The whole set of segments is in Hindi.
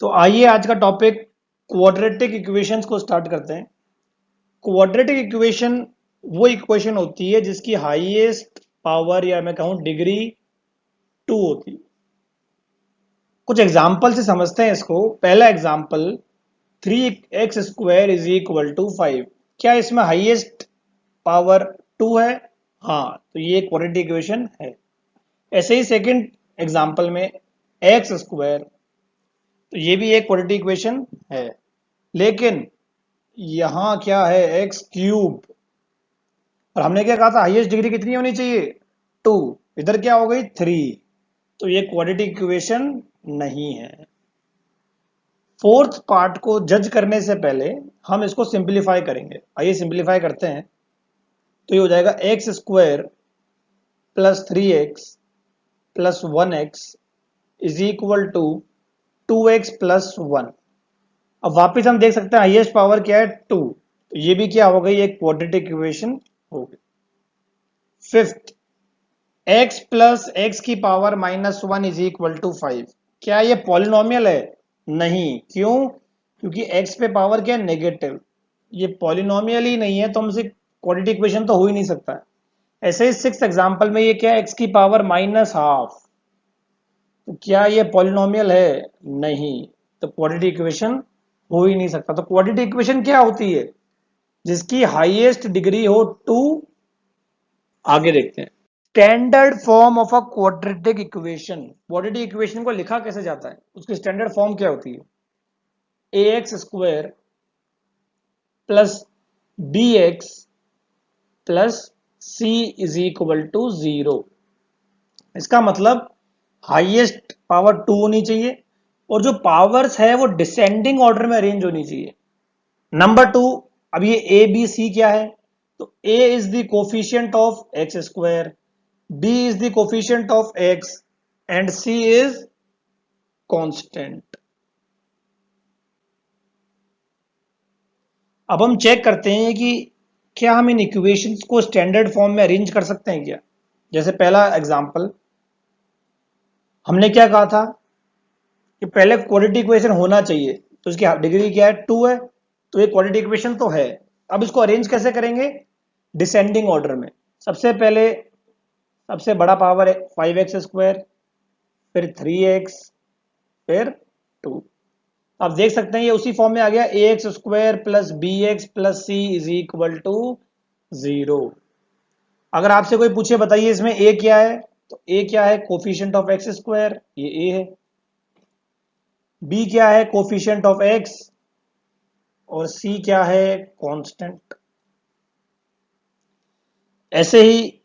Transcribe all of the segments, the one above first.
तो आइए आज का टॉपिक क्वाड्रेटिक इक्वेशंस को स्टार्ट करते हैं। क्वाड्रेटिक इक्वेशन वो इक्वेशन होती है जिसकी हाईएस्ट पावर या मैं कहूं डिग्री 2 होती है। कुछ एग्जाम्पल से समझते हैं इसको। पहला example 3x² is equal to 5। क्या इसमें हाईएस्ट पावर 2 है? हाँ, तो ये क्वाड्रेटिक इक्वेशन है। ऐसे ही सेकंड एग्जाम्पल में x², तो ये भी एक क्वाड्रेटिक इक्वेशन है। लेकिन यहां क्या है, x³ और हमने क्या कहा था, हाईएस्ट डिग्री कितनी होनी चाहिए? 2। इधर क्या हो गई? 3। तो ये क्वाड्रेटिक इक्वेशन नहीं है। फोर्थ पार्ट को जज करने से पहले हम इसको सिंप्लीफाई करेंगे। आइए सिंप्लीफाई करते हैं। तो ये हो जाएगा x² plus 3x plus 1x is equal to 2x plus 1। अब वापिस हम देख सकते हैं हाईएस्ट पावर क्या है? 2। तो ये भी क्या हो गई? एक क्वाड्रेटिक इक्वेशन हो गई। फिफ्थ, x प्लस एक्स की पावर -1 इज इक्वल टू 5। क्या ये पॉलिनोमियल है? नहीं। क्यों? क्योंकि x पे पावर क्या है? नेगेटिव। ये पॉलिनोमियल ही नहीं है तो हमसे क्वाड्रेटिक इक्वेशन तो हो ही नहीं सकता है। ऐसे ही सिक्स एग्जांपल में ये क्या है? x की पावर -12। तो क्या ये पॉलिनोमियल है? नहीं। तो क्वाड्रेटिक इक्वेशन हो ही नहीं सकता। तो क्वाड्रेटिक इक्वेशन क्या होती है? जिसकी हाईएस्ट डिग्री हो 2। आगे देखते हैं। Standard form of a quadratic equation. Quadratic equation को लिखा कैसे जाता है, उसकी स्टैंडर्ड फॉर्म क्या होती है? ax² plus bx plus c is equal to 0। इसका मतलब हाईएस्ट पावर 2 होनी चाहिए और जो पावर्स है वो डिसेंडिंग ऑर्डर में अरेंज होनी चाहिए। नंबर 2, अब ये ए बी सी क्या है? तो a is the coefficient of x², b is the coefficient of x and c is constant। अब हम चेक करते हैं कि क्या हम इन इक्वेशंस को स्टैंडर्ड फॉर्म में अरेंज कर सकते हैं क्या। जैसे पहला एग्जांपल, हमने क्या कहा था कि पहले क्वाड्रेटिक इक्वेशन होना चाहिए, तो इसकी डिग्री क्या है? 2 है। तो ये क्वाड्रेटिक इक्वेशन तो है। अब इसको अरेंज कैसे करेंगे? डिसेंडिंग ऑर्डर में। सबसे पहले सबसे बड़ा पावर है 5x², फिर 3x, फिर 2। आप देख सकते हैं ये उसी फॉर्म में आ गया। ax² plus bx plus c is equal to 0। अगर आपसे कोई पूछे बताइए इसमें a क्या है, तो a क्या है? कोफिशिएंट ऑफ x², ये a है। b क्या है? Coefficient of x। और c क्या है? कांस्टेंट। ऐसे ही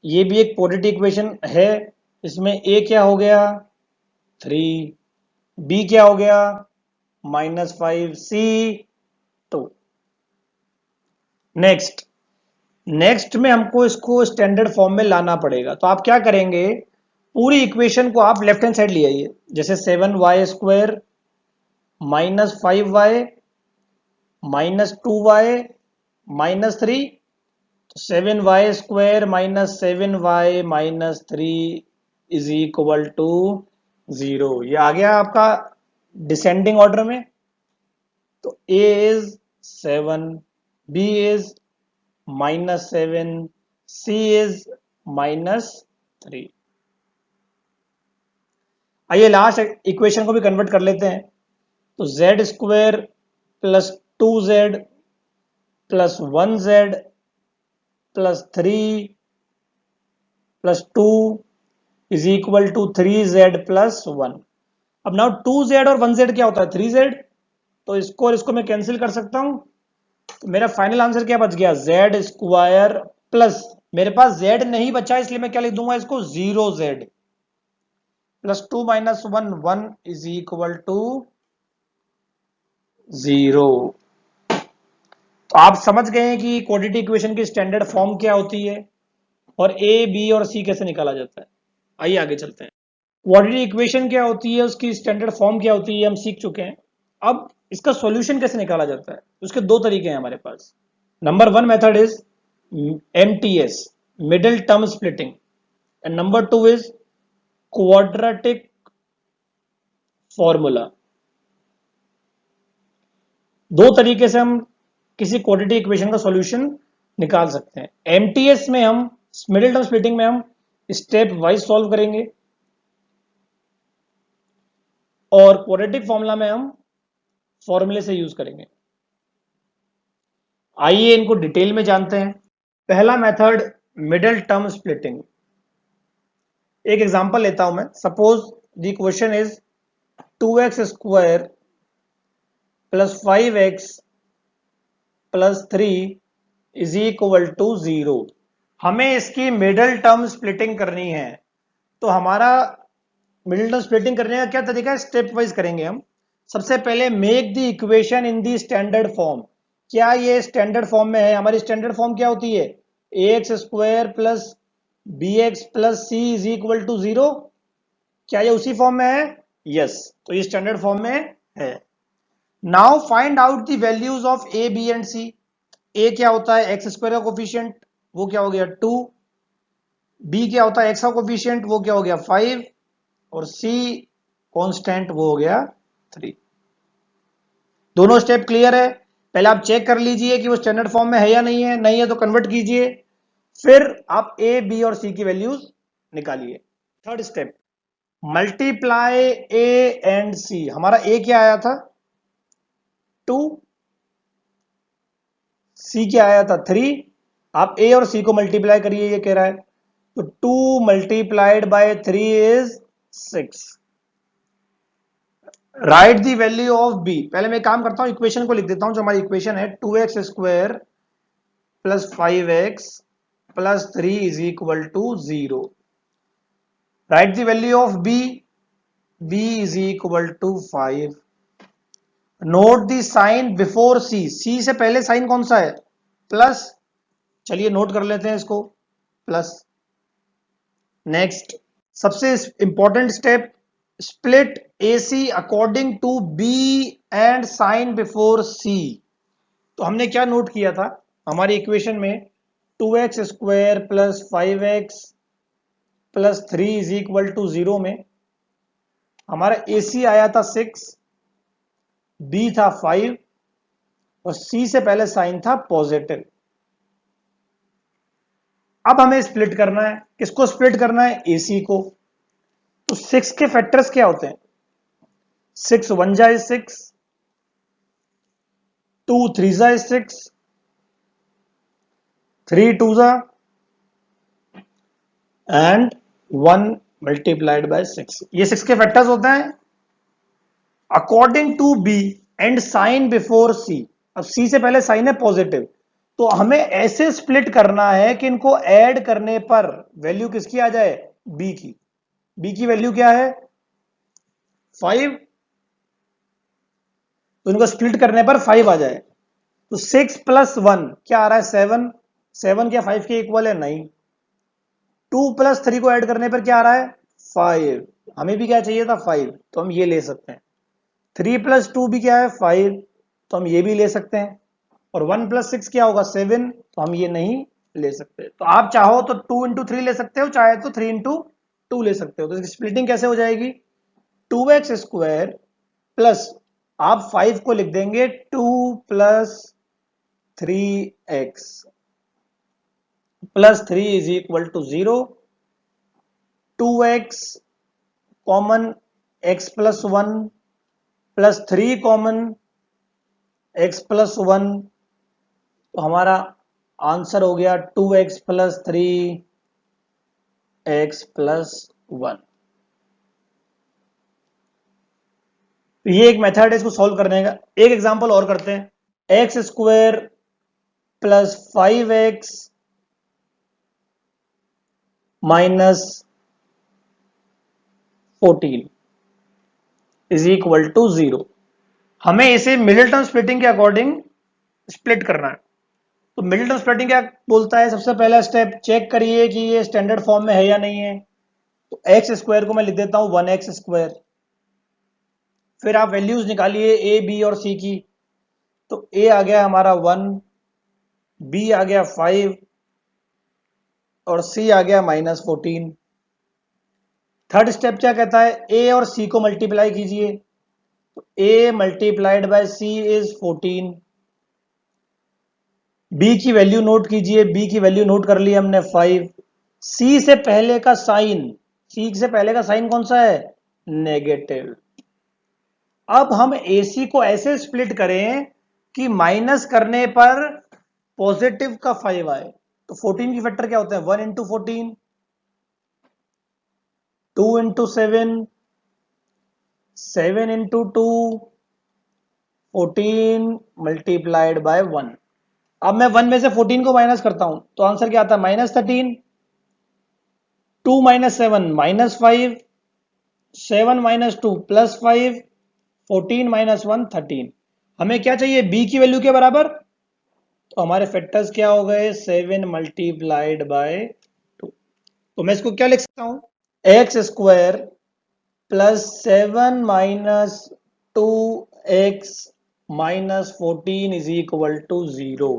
ये भी एक क्वाड्रेटिक इक्वेशन है। इसमें a क्या हो गया? 3। b क्या हो गया? -5, c 2। नेक्स्ट में हमको इसको स्टैंडर्ड फॉर्म में लाना पड़ेगा। तो आप क्या करेंगे, पूरी इक्वेशन को आप लेफ्ट हैंड साइड ले आइए। जैसे 7y² -5y -2y -3। 7y² -7y -3 is equal to 0। ये आ गया आपका डिसेंडिंग ऑर्डर में। तो a is 7, b is -7, c is -3। आइए लास्ट इक्वेशन को भी कन्वर्ट कर लेते हैं। तो z² plus 2z plus 1z plus 3 plus 2 is equal to 3z plus 1। अब नाउ 2z और 1z क्या होता है? 3z। तो इसको और इसको मैं कैंसिल कर सकता हूं। तो मेरा फाइनल आंसर क्या बच गया? z² प्लस, मेरे पास z नहीं बचा इसलिए मैं क्या लिख दूंगा इसको? 0z plus 2 minus 1 1 is equal to 0। तो आप समझ गए हैं कि क्वाड्रेटिक इक्वेशन की स्टैंडर्ड फॉर्म क्या होती है और a b और c कैसे निकाला जाता है। आइए आगे चलते हैं। क्वाड्रेटिक इक्वेशन क्या होती है, उसकी स्टैंडर्ड फॉर्म क्या होती है, हम सीख चुके हैं। अब इसका सॉल्यूशन कैसे निकाला जाता है, उसके दो तरीके हैं हमारे पास। Number 1 method is MTS, middle term splitting, and number 2 is quadratic formula. दो तरीके से हम किसी क्वाड्रेटिक इक्वेशन का सॉल्यूशन निकाल सकते हैं। एमटीएस में हम, मिडिल टर्म स्प्लिटिंग में हम स्टेप वाइज सॉल्व करेंगे और क्वाड्रेटिक फॉर्मूला में हम फॉर्मूले से यूज करेंगे। आइए इनको डिटेल में जानते हैं। पहला मेथड मिडिल टर्म स्प्लिटिंग। एक एग्जांपल लेता हूं मैं। Suppose the equation is 2x square plus 5x plus 3 is equal to 0। हमें इसकी मिडिल टर्म स्प्लिटिंग करनी है। तो हमारा मिडिल टर्म स्प्लिटिंग करने का क्या तरीका है, स्टेप वाइज करेंगे हम। सबसे पहले make the equation in the standard form. क्या ये स्टैंडर्ड फॉर्म में है? हमारी स्टैंडर्ड फॉर्म क्या होती है? ax square plus bx plus c is equal to 0। क्या ये उसी फॉर्म में है? यस, तो ये स्टैंडर्ड फॉर्म में है। Now find out the values of a b and c। a क्या होता है? एक्स स्क्वायर का कोफिशिएंट, वो क्या हो गया 2। b क्या होता है? एक्स का कोफिशिएंट, वो क्या हो गया 5। और c कांस्टेंट, वो हो गया 3। दोनों स्टेप क्लियर है? पहले आप चेक कर लीजिए कि वो स्टैंडर्ड फॉर्म में है या नहीं है। नहीं है तो कन्वर्ट कीजिए, फिर आप a b और c की वैल्यूज निकालिए। Third step, multiply a and c। हमारा a क्या आया था? 2। c क्या आया था? 3। आप a और c को मल्टीप्लाई करिए, ये कह रहा है। तो 2 multiplied bye 3 is 6। Right the value of b। पहले मैं काम करता हूं, इक्वेशन को लिख देता हूं। जो हमारी इक्वेशन है 2x square plus 5x plus 3 is equal to 0। Right the value of b। b is equal to 5। Note the sign before c। c से पहले साइन कौन सा है? प्लस। चलिए नोट कर लेते हैं इसको, प्लस। नेक्स्ट, सबसे important step, split AC according to B and sign before C। तो हमने क्या नोट किया था हमारी इक्वेशन में? 2x square plus 5x plus 3 is equal to 0 में हमारा AC आया था 6, B था 5 और C से पहले साइन था पॉजिटिव। अब हमें स्प्लिट करना है। किसको स्प्लिट करना है? AC को। तो 6 के फैक्टर्स क्या होते हैं? 6 1 जा 6, 2 3 जा 6, 3 2 जा एंड 1 मल्टीप्लाइड बाय 6। ये 6 के फैक्टर्स होते हैं according to b and sign before c. अब सी से पहले साइन है पॉजिटिव, तो हमें ऐसे स्प्लिट करना है कि इनको ऐड करने पर वैल्यू किसकी आ जाए? बी की। बी की वैल्यू क्या है? 5। तो इनको स्प्लिट करने पर 5 आ जाए। तो 6 प्लस 1 क्या आ रहा है? 7। 7 क्या 5 के इक्वल है? नहीं। 2 प्लस 3 को ऐड करने पर क्या आ रहा है? 5। हमें भी क्या चाहिए था? 5। तो हम ये ले सकते हैं। 3 प्लस 2 भी क्या है? 5। तो हम ये भी ले सकते हैं। और 1 प्लस 6 क्या होगा? 7। तो हम ये नहीं ले सकते। तो आप चाहो तो 2 इंटू 3 ले सकते हो, चाहे तो 3 इंटू 2 ले सकते हो। तो इसकी स्प्लिटिंग कैसे हो जाएगी? 2x स्क्वायर प्लस, आप 5 को लिख देंगे 2 plus 3x plus 3 is equal to 0। 2x common, x plus 1 plus 3 common, x plus 1। तो हमारा आंसर हो गया 2x प्लस 3 x प्लस 1। तो ये एक मेथड है इसको सॉल्व करने का। एक एग्जांपल और करते हैं। X square plus 5x minus 14 is equal to 0। हमें इसे मिडिल टर्म स्प्लिटिंग के अकॉर्डिंग स्प्लिट करना है। तो मिडिल टर्म स्प्लिटिंग क्या बोलता है? सबसे पहला स्टेप, चेक करिए कि ये स्टैंडर्ड फॉर्म में है या नहीं है। तो एक्स स्क्वायर को मैं लिख देता हूं 1x स्क्वायर। फिर आप वैल्यूज निकालिए ए बी और सी की। तो ए आ गया हमारा 1, बी आ गया 5 और सी आ गया -14। थर्ड स्टेप क्या कहता है? ए और सी को मल्टीप्लाई कीजिए। तो a multiplied by c is 14। b की वैल्यू नोट कीजिए, b की वैल्यू नोट कर ली हमने 5। c से पहले का साइन, c से पहले का साइन कौन सा है? नेगेटिव। अब हम AC को ऐसे स्प्लिट करें कि माइनस करने पर पॉजिटिव का 5 आए। तो 14 की फैक्टर क्या होता है? 1 into 14, 2 into 7, 7 into 2, 14 multiplied by 1। अब मैं 1 में से 14 को माइनस करता हूं तो आंसर क्या आता है? -13। 2 माइनस 7 -5, 7 माइनस 2 +5, 14 माइनस 1 13। हमें क्या चाहिए? b की वैल्यू के बराबर। तो हमारे फैक्टर्स क्या हो गए? 7 मल्टीप्लाइड बाय 2। तो मैं इसको क्या लिख सकता हूं? X square plus 7 minus 2x minus 14 is equal to 0।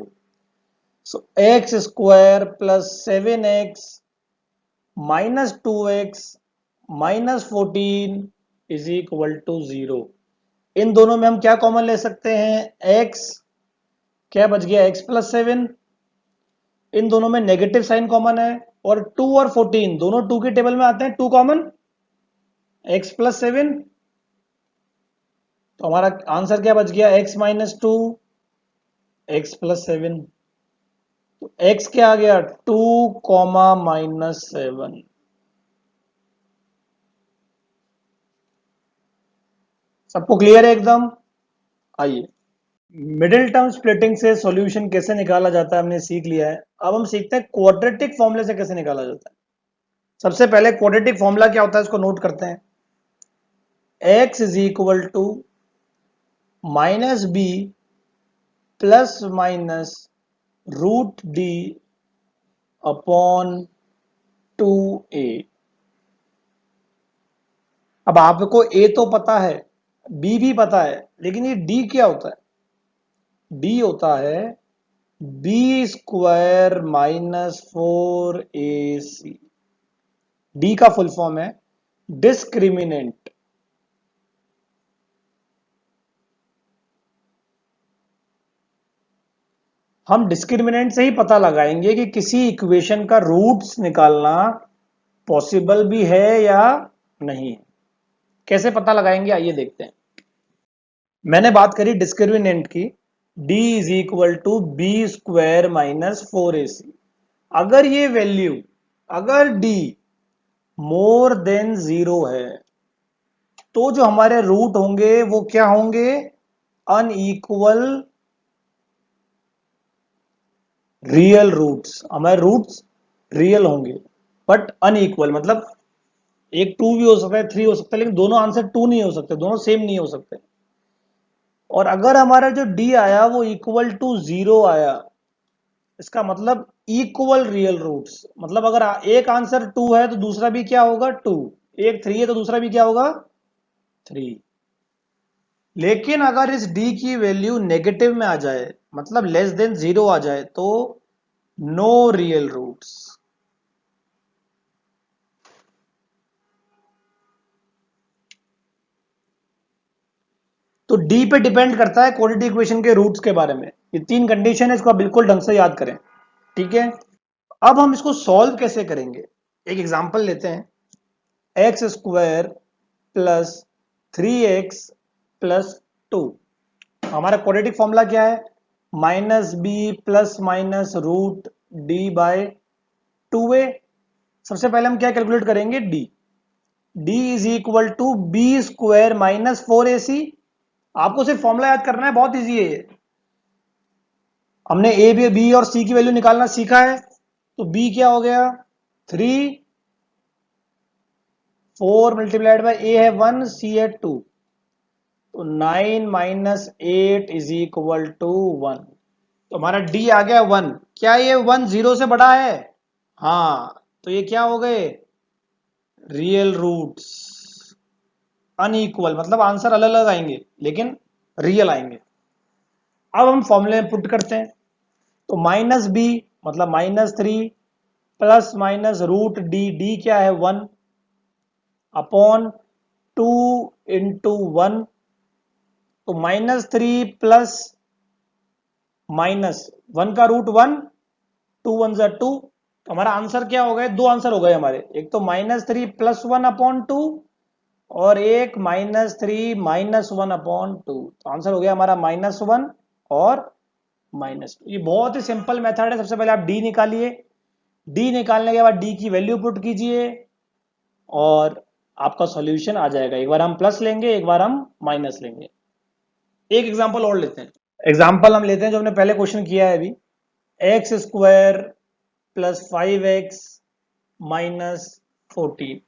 So x square plus 7x minus 2x minus 14 is equal to 0। इन दोनों में हम क्या कॉमन ले सकते हैं? x, क्या बच गया? x plus 7। इन दोनों में नेगेटिव साइन कॉमन है, और 2 और 14 दोनों 2 के टेबल में आते हैं, 2 कॉमन, x प्लस 7। तो हमारा आंसर क्या बच गया? x minus 2, x plus 7। तो x क्या आ गया? 2 कॉमा -7। सबको क्लियर है एकदम? आइए, मिडिल टर्म स्प्लिटिंग से सॉल्यूशन कैसे निकाला जाता है हमने सीख लिया है। अब हम सीखते हैं क्वाड्रेटिक फॉर्मूले से कैसे निकाला जाता है। सबसे पहले क्वाड्रेटिक फॉर्मूला क्या होता है इसको नोट करते हैं। x is equal to -b plus minus √d upon 2a। अब आपको a तो पता है, b भी पता है, लेकिन ये d क्या होता है? d होता है b square minus 4ac। d का फुल फॉर्म है डिस्क्रिमिनेंट। हम डिस्क्रिमिनेंट से ही पता लगाएंगे कि किसी इक्वेशन का रूट्स निकालना पॉसिबल भी है या नहीं है। कैसे पता लगाएंगे आइए देखते हैं। मैंने बात करी डिस्क्रिमिनेंट की, d is equal to B square minus 4ac। अगर ये वैल्यू, अगर d मोर देन 0 है तो जो हमारे रूट होंगे वो क्या होंगे? Unequal real roots. हमारे रूट्स रियल होंगे बट अनइक्वल, मतलब एक 2 भी हो सकता है, 3 हो सकता है, लेकिन दोनों आंसर 2 नहीं हो सकते, दोनों सेम नहीं हो सकते। और अगर हमारा जो d आया वो इक्वल टू 0 आया, इसका मतलब इक्वल रियल रूट्स। मतलब अगर एक आंसर 2 है तो दूसरा भी क्या होगा? 2। एक 3 है तो दूसरा भी क्या होगा? 3। लेकिन अगर इस d की वैल्यू नेगेटिव में आ जाए, मतलब लेस देन 0 आ जाए, तो नो रियल रूट्स। तो d पे डिपेंड करता है क्वाड्रेटिक इक्वेशन के रूट्स के बारे में। ये 3 कंडीशन है, इसको आप बिल्कुल ढंग से याद करें। ठीक है, अब हम इसको सॉल्व कैसे करेंगे? एक एग्जांपल लेते हैं। X square plus 3x plus 2। हमारा क्वाड्रेटिक फॉर्मूला क्या है? -b plus minus √d/2a। सबसे पहले हम क्या कैलकुलेट करेंगे? d is equal to B square minus 4ac। आपको सिर्फ फॉर्मूला याद करना है, बहुत इजी है ये। हमने ए बी और सी की वैल्यू निकालना सीखा है। तो b क्या हो गया? 3, 4 मल्टीप्लाइड बाय a है 1, c है 2। तो 9 माइनस 8 इज इक्वल टू 1। तो हमारा d आ गया 1। क्या ये 1 0 से बड़ा है? हाँ, तो ये क्या हो गए? Real roots. अनइक्वल मतलब आंसर अलग अलग आएंगे लेकिन रियल आएंगे। अब हम फॉर्मूले में पुट करते हैं। तो -b मतलब -3 प्लस माइनस √d, क्या है 1 अपॉन 2 इंटू 1 तो -3 प्लस -1 का रूट 1, 2 1 जा 2। तो हमारा आंसर क्या हो गए? दो आंसर हो गए हमारे, एक तो -3 प्लस 1/2 और एक -3 - 1/2। तो आंसर हो गया हमारा -1 और -2। ये बहुत ही सिंपल मेथड है। सबसे पहले आप डी निकालिए, डी निकालने के बाद डी की वैल्यू पुट कीजिए और आपका सॉल्यूशन आ जाएगा। एक बार हम प्लस लेंगे, एक बार हम माइनस लेंगे। एक एग्जांपल और लेते हैं। एग्जांपल हम लेते हैं जो हमने पहले क्वेश्चन किया है अभी, x² प्लस 5x माइनस 14।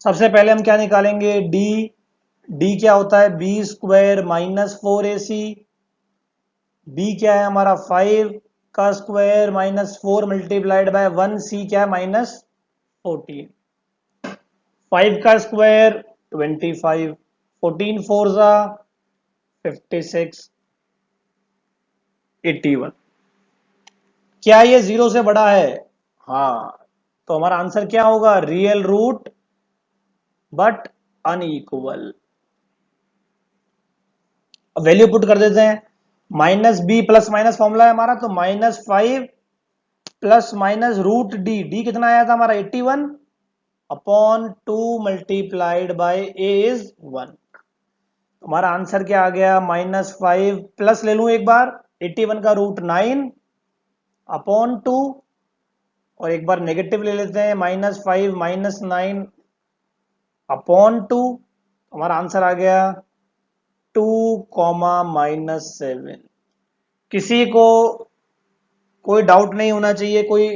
सबसे पहले हम क्या निकालेंगे? डी। डी क्या होता है? b² minus 4ac। b क्या है हमारा? 5 का square minus 4 multiplied by 1c क्या है? -14। 5 का स्क्वायर 25, 14 4 जा 56, 81। क्या ये 0 से बड़ा है? हाँ, तो हमारा आंसर क्या होगा? Real root but unequal. Value put कर देते हैं। -b प्लस माइनस फॉर्मूला है हमारा, तो -5 plus minus root D. D कितना आया था हमारा? 81 upon 2 multiplied by A is 1। हमारा आंसर क्या आ गया? -5 प्लस ले लूं एक बार, 81 का रूट 9 अपॉन 2 और एक बार नेगेटिव ले लेते हैं, -5 -9 अपॉन 2। हमारा आंसर आ गया 2, -7। किसी को कोई डाउट नहीं होना चाहिए, कोई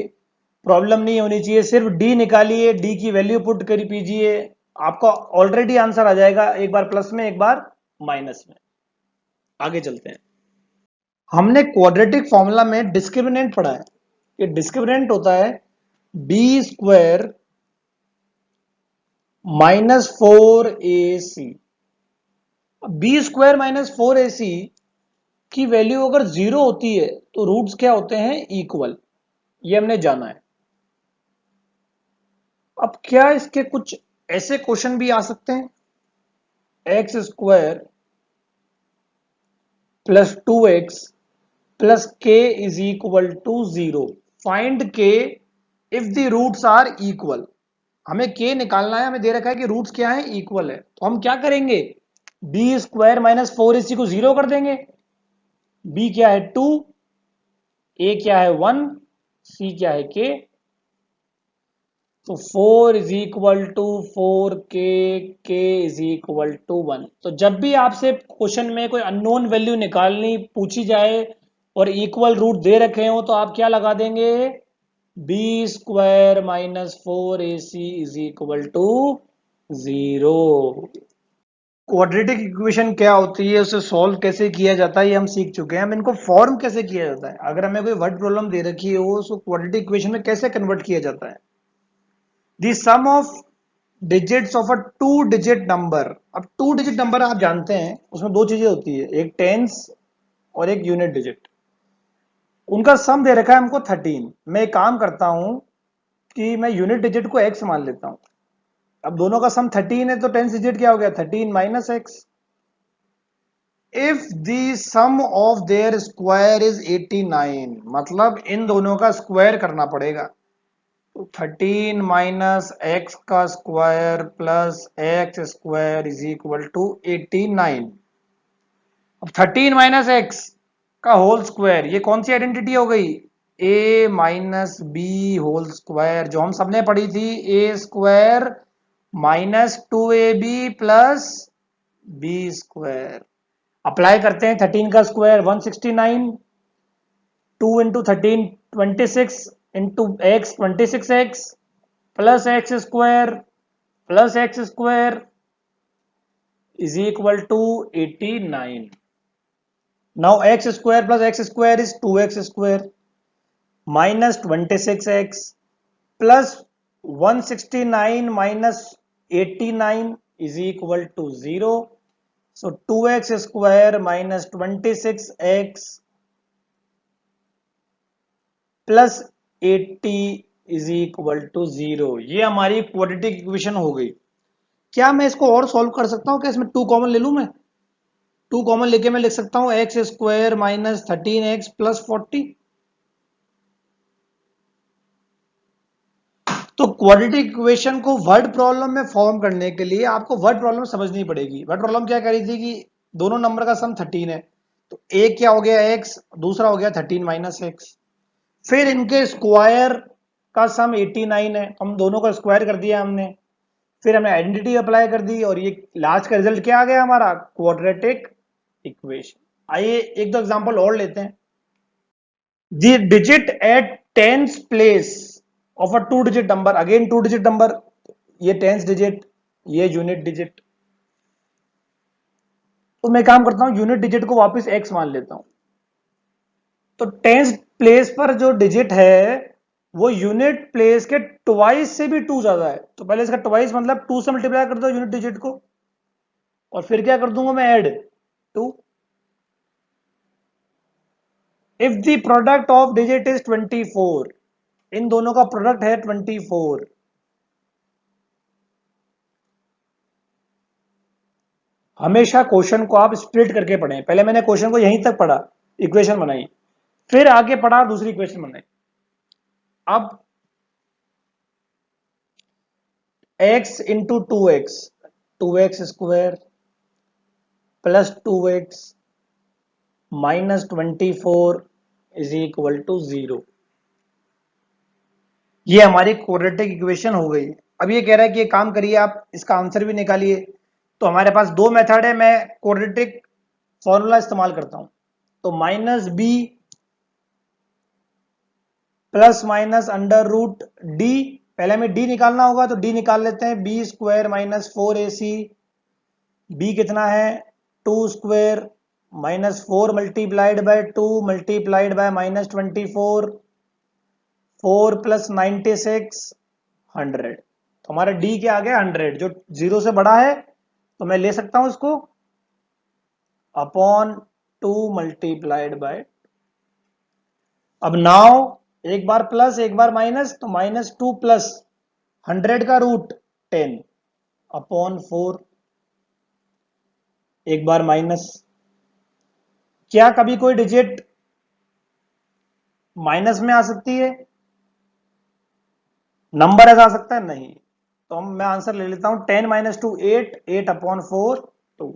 प्रॉब्लम नहीं होनी चाहिए। सिर्फ डी निकालिए, डी की वैल्यू पुट कर दीजिए, आपका ऑलरेडी आंसर आ जाएगा, एक बार प्लस में एक बार माइनस में। आगे चलते हैं। हमने क्वाड्रेटिक फॉर्मूला में डिस्क्रिमिनेंट पढ़ा है। ये डिस्क्रिमिनेंट होता है b² -4ac। b² -4ac की वैल्यू अगर 0 होती है तो रूट्स क्या होते हैं? इक्वल। ये हमने जाना है। अब क्या इसके कुछ ऐसे क्वेश्चन भी आ सकते हैं? x² plus 2x plus k is equal to 0। Find k if the roots are equal. हमें k निकालना है, हमें दे रखा है कि रूट्स क्या है? इक्वल है। तो हम क्या करेंगे? b² -4ac को 0 कर देंगे। b क्या है? 2, a क्या है? 1, c क्या है? k। तो 4 is equal to 4k, k is equal to 1। तो जब भी आपसे क्वेश्चन में कोई अननोन वैल्यू निकालनी पूछी जाए और इक्वल रूट दे रखे हो तो आप क्या लगा देंगे? b² -4ac is equal to 0। Quadratic equation क्या होती है, उसे सॉल्व कैसे किया जाता है, ये हम सीख चुके हैं। हम इनको फॉर्म कैसे किया जाता है, अगर हमें कोई वर्ड प्रॉब्लम दे रखी हो उसको क्वाड्रेटिक इक्वेशन में कैसे कन्वर्ट किया जाता है। The sum of digits of a 2 digit number। अब 2 digit नंबर आप जानते हैं उसमें दो चीजें होती है, एक टेंस और एक यूनिट डिजिट। उनका सम दे रखा है हमको 13। मैं एक काम करता हूं कि मैं यूनिट डिजिट को x मान लेता हूं। अब दोनों का सम 13 है तो टेंस डिजिट क्या हो गया? 13 minus x। If the sum of their square is 89, मतलब इन दोनों का स्क्वायर करना पड़ेगा। 13 माइनस एक्स का square plus x square is equal to 89। अब 13 माइनस एक्स का होल स्क्वायर, ये कौन सी आइडेंटिटी हो गई? a minus B whole square, जो हम सबने पढ़ी थी, a² -2ab plus b²। Apply करते हैं। 13 का square 169, 2 into 13 26 into x 26x plus x square is equal to 89। Now x² plus x square is 2x² minus 26x plus 169 minus 89 is equal to 0। So 2x² minus 26x plus 80 is equal to 0। ये हमारी क्वाड्रेटिक इक्वेशन हो गई। क्या मैं इसको और सॉल्व कर सकता हूँ? क्या इसमें 2 कॉमन ले लूं मैं? 2 कॉमन लेके मैं लिख सकता हूं x square minus 13x plus 40। तो क्वाड्रेटिक इक्वेशन को वर्ड प्रॉब्लम में फॉर्म करने के लिए आपको वर्ड प्रॉब्लम समझनी पड़ेगी। वर्ड प्रॉब्लम क्या कह रही थी कि दोनों नंबर का सम 13 है, तो एक क्या हो गया x, दूसरा हो गया 13 माइनस एक्स। फिर इनके स्क्वायर का सम 89 है, हम दोनों का स्क्वायर कर दिया हमने। फिर हमने आइडेंटिटी अप्लाई कर दी और ये लास्ट का रिजल्ट क्या आ गया हमारा, क्वाड्रेटिक इक्वेशन। आइए एक दो एग्जांपल और लेते हैं। The digit at tens place of a two digit number, again two digit number, ये टेंस डिजिट, ये यूनिट डिजिट। तो मैं काम करता हूं यूनिट डिजिट को वापस x मान लेता हूं। तो टेंस प्लेस पर जो डिजिट है वो यूनिट प्लेस के ट्वाइस से भी 2 ज्यादा है, तो पहले इसका ट्वाइस मतलब 2 से मल्टीप्लाई कर दो यूनिट डिजिट को, और फिर क्या कर दूंगा मैं, add 2। If the product of digit is 24, इन दोनों का प्रोडक्ट है 24। हमेशा क्वेश्चन को आप स्प्लिट करके पढ़ें। पहले मैंने क्वेश्चन को यहीं तक पढ़ा, इक्वेशन बनाई, फिर आगे पढ़ा दूसरी इक्वेशन बनाई। अब x into two x square plus 2x minus 24 is equal to 0। ये हमारी क्वाड्रेटिक इक्वेशन हो गई। अब ये कह रहा है कि ये काम करिए, आप इसका आंसर भी निकालिए। तो हमारे पास दो मेथड है, मैं क्वाड्रेटिक फॉर्मूला इस्तेमाल करता हूं। तो minus B plus minus under root D, पहले हमें डी निकालना होगा तो डी निकाल लेते हैं। B square minus 4ac, B कितना है 2 square minus 4 multiplied by 2 multiplied bye minus 24, 4 plus 96 100। तो हमारा डी क्या आ गया 100, जो 0 से बड़ा है तो मैं ले सकता हूं इसको अपॉन 2 मल्टीप्लाइड बाय। अब नाउ एक बार प्लस एक बार माइनस, तो माइनस 2 प्लस 100 का रूट 10 अपॉन 4, एक बार माइनस। क्या कभी कोई डिजिट माइनस में आ सकती है, नंबर ऐसा आ सकता है? नहीं। तो हम मैं आंसर ले लेता हूं 10 माइनस 2 8, 8 अपॉन 4 2।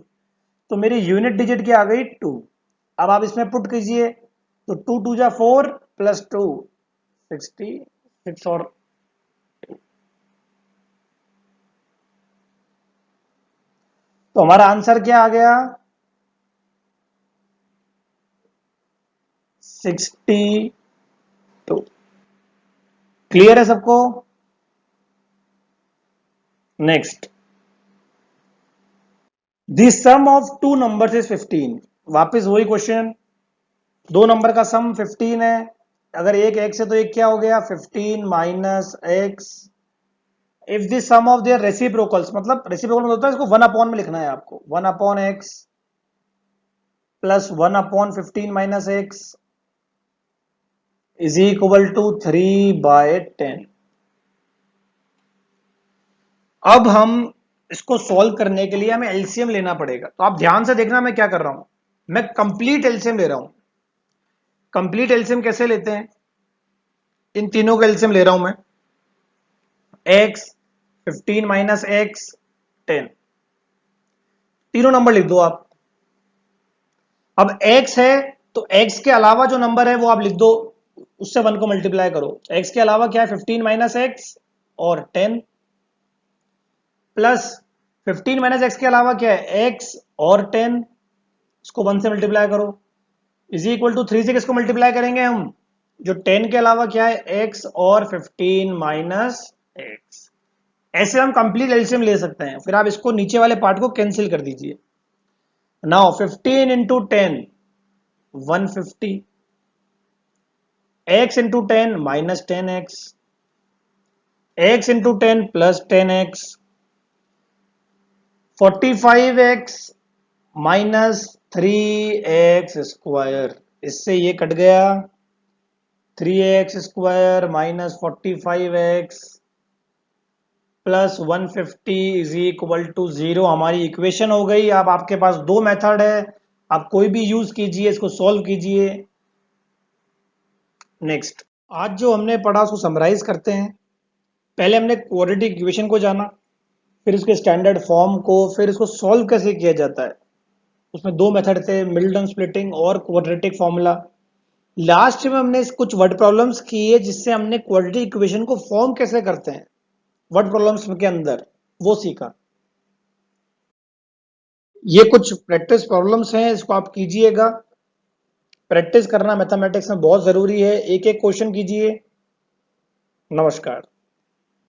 तो मेरी यूनिट डिजिट क्या आ गई 2। अब आप इसमें पुट कीजिए, तो 2 2 जा 4 प्लस 2 66 और तो हमारा आंसर क्या आ गया 62। क्लियर है सबको? Next, the sum of two numbers is 15। वापस वही क्वेश्चन, दो नंबर का सम 15 है। अगर एक एक्स है तो एक क्या हो गया 15 minus x. If the sum of their reciprocals, मतलब रेसिप्रोकल होता है इसको 1 अपॉन में लिखना है आपको, 1 upon x plus 1 upon 15 minus x is equal to 3/10। अब हम इसको सॉल्व करने के लिए हमें एलसीएम लेना पड़ेगा। तो आप ध्यान से देखना मैं क्या कर रहा हूं, मैं कंप्लीट एलसीएम ले रहा हूं। कंप्लीट एलसीएम कैसे लेते हैं, इन तीनों का एलसीएम ले रहा हूं मैं, x 15 माइनस एक्स 10, तीनों नंबर लिख दो आप। अब x है तो x के अलावा जो नंबर है वो आप लिख दो, उससे 1 को मल्टीप्लाई करो। x के अलावा क्या है 15 माइनस एक्स और 10 प्लस 15 माइनस एक्स के अलावा क्या है x और 10, इसको 1 से मल्टीप्लाई करो इज इक्वल टू 3 से किसको मल्टीप्लाई करेंगे हम, जो 10 के अलावा क्या है x और 15 माइनस एक्स। ऐसे हम कंप्लीट एलसीएम ले सकते हैं। फिर आप इसको नीचे वाले पार्ट को कैंसिल कर दीजिए। Now 15 into 10 150, x into 10 minus 10x, x into 10 plus 10x, 45x minus 3x square, इससे ये कट गया 3x square minus 45x plus 150 is equal to 0। हमारी इक्वेशन हो गई। अब आपके पास दो मेथड है, आप कोई भी यूज कीजिए, इसको सॉल्व कीजिए। नेक्स्ट, आज जो हमने पढ़ा उसको समराइज करते हैं। पहले हमने क्वाड्रेटिक इक्वेशन को जाना, फिर उसके स्टैंडर्ड फॉर्म को, फिर इसको सॉल्व कैसे किया जाता है। उसमें दो मेथड थे, मिल्टन स्प्लिटिंग और क्वाड्रेटिक फॉर्मूला। लास्ट में हमने कुछ वर्ड प्रॉब्लम्स किए जिससे हमने क्वाड्रेटिक इक्वेशन को फॉर्म कैसे करते हैं वर्ड प्रॉब्लम्स के अंदर, वो सीखा। ये कुछ प्रैक्टिस प्रॉब्लम्स हैं, इसको आप कीजिएगा। प्रैक्टिस करना मैथमेटिक्स में बहुत जरूरी है। एक एक क्वेश्चन कीजिए। नमस्कार।